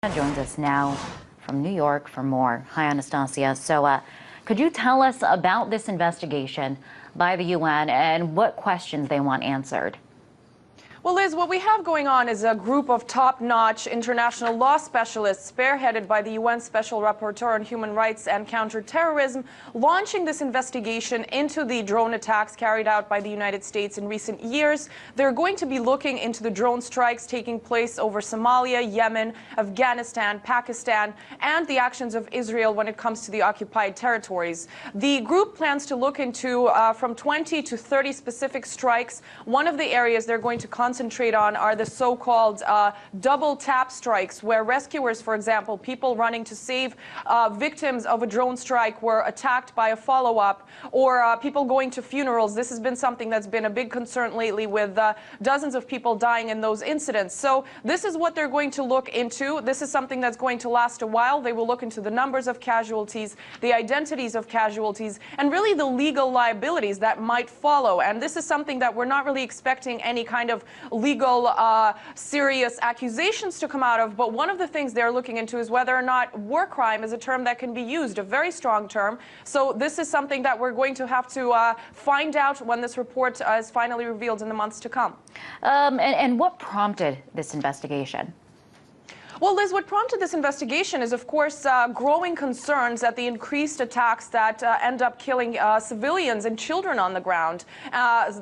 Joins us now from New York for more. Hi, Anastasia. So could you tell us about this investigation by the UN and what questions they want answered? Well, Liz, what we have going on is a group of top-notch international law specialists spearheaded by the UN Special Rapporteur on Human Rights and Counterterrorism, launching this investigation into the drone attacks carried out by the United States in recent years. They're going to be looking into the drone strikes taking place over Somalia, Yemen, Afghanistan, Pakistan, and the actions of Israel when it comes to the occupied territories. The group plans to look into from 20 to 30 specific strikes. One of the areas they're going to concentrate on are the so-called double tap strikes, where rescuers, for example, people running to save victims of a drone strike were attacked by a follow-up, or people going to funerals. This has been something that's been a big concern lately, with dozens of people dying in those incidents. So this is what they're going to look into. This is something that's going to last a while. They will look into the numbers of casualties, the identities of casualties, and really the legal liabilities that might follow. And this is something that we're not really expecting any kind of legal serious accusations to come out of, but one of the things they're looking into is whether or not war crime is a term that can be used, a very strong term. So this is something that we're going to have to find out when this report is finally revealed in the months to come. And what prompted this investigation? Well, Liz, what prompted this investigation is, of course, growing concerns at the increased attacks that end up killing civilians and children on the ground.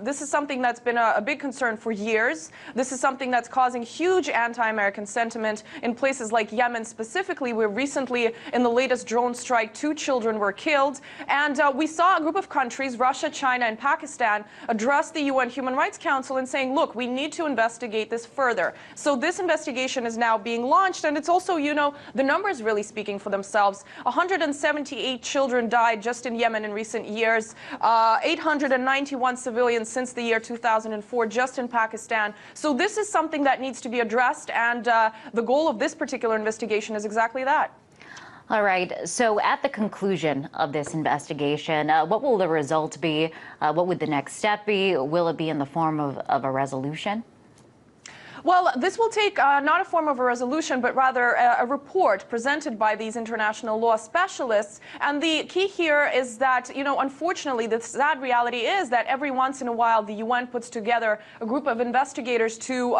This is something that's been a big concern for years. This is something that's causing huge anti-American sentiment in places like Yemen specifically, where recently, in the latest drone strike, 2 children were killed. And we saw a group of countries, Russia, China, and Pakistan, address the UN Human Rights Council and saying, look, we need to investigate this further. So this investigation is now being launched. And it's also, you know, the numbers really speaking for themselves. 178 children died just in Yemen in recent years, 891 civilians since the year 2004 just in Pakistan. So this is something that needs to be addressed, and the goal of this particular investigation is exactly that. All right. So at the conclusion of this investigation, what will the result be? What would the next step be? Will it be in the form of a resolution? Well, this will take not a form of a resolution, but rather a report presented by these international law specialists. And the key here is that, you know, unfortunately, the sad reality is that every once in a while, the UN puts together a group of investigators to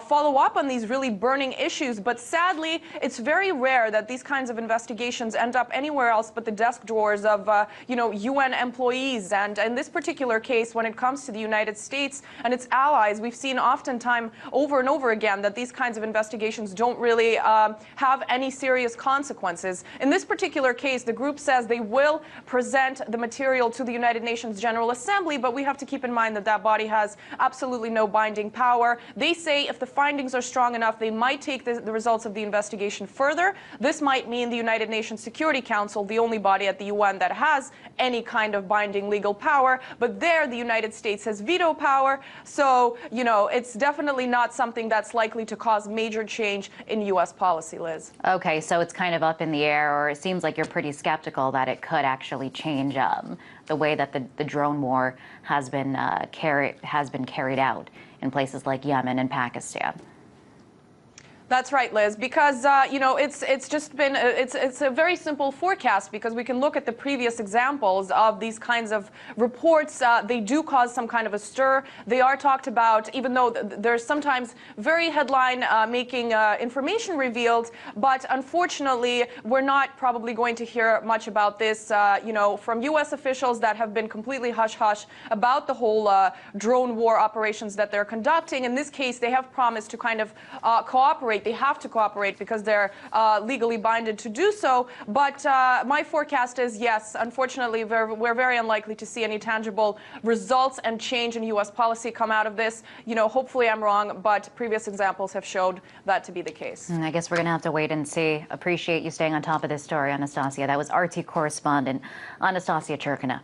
follow up on these really burning issues. But sadly, it's very rare that these kinds of investigations end up anywhere else but the desk drawers of, you know, UN employees. And in this particular case, when it comes to the United States and its allies, we've seen oftentimes over and over again that these kinds of investigations don't really have any serious consequences. In this particular case, the group says they will present the material to the United Nations General Assembly, but we have to keep in mind that that body has absolutely no binding power. They say if the findings are strong enough, they might take the results of the investigation further. This might mean the United Nations Security Council, the only body at the UN that has any kind of binding legal power, but there the United States has veto power. So, you know, it's definitely not something that's likely to cause major change in U.S. policy, Liz. Okay, so it's kind of up in the air, or it seems like you're pretty skeptical that it could actually change the way that the drone war has been carried out in places like Yemen and Pakistan. That's right, Liz, because, you know, it's just been, it's a very simple forecast, because we can look at the previous examples of these kinds of reports. They do cause some kind of a stir. They are talked about, even though there's sometimes very headline-making information revealed, but unfortunately, we're not probably going to hear much about this, you know, from U.S. officials that have been completely hush-hush about the whole drone war operations that they're conducting. In this case, they have promised to kind of cooperate. They have to cooperate because they're legally binded to do so. But my forecast is, yes, unfortunately, we're very unlikely to see any tangible results and change in U.S. policy come out of this. You know, hopefully I'm wrong, but previous examples have showed that to be the case. I guess we're going to have to wait and see. Appreciate you staying on top of this story, Anastasia. That was RT correspondent Anastasia Churkina.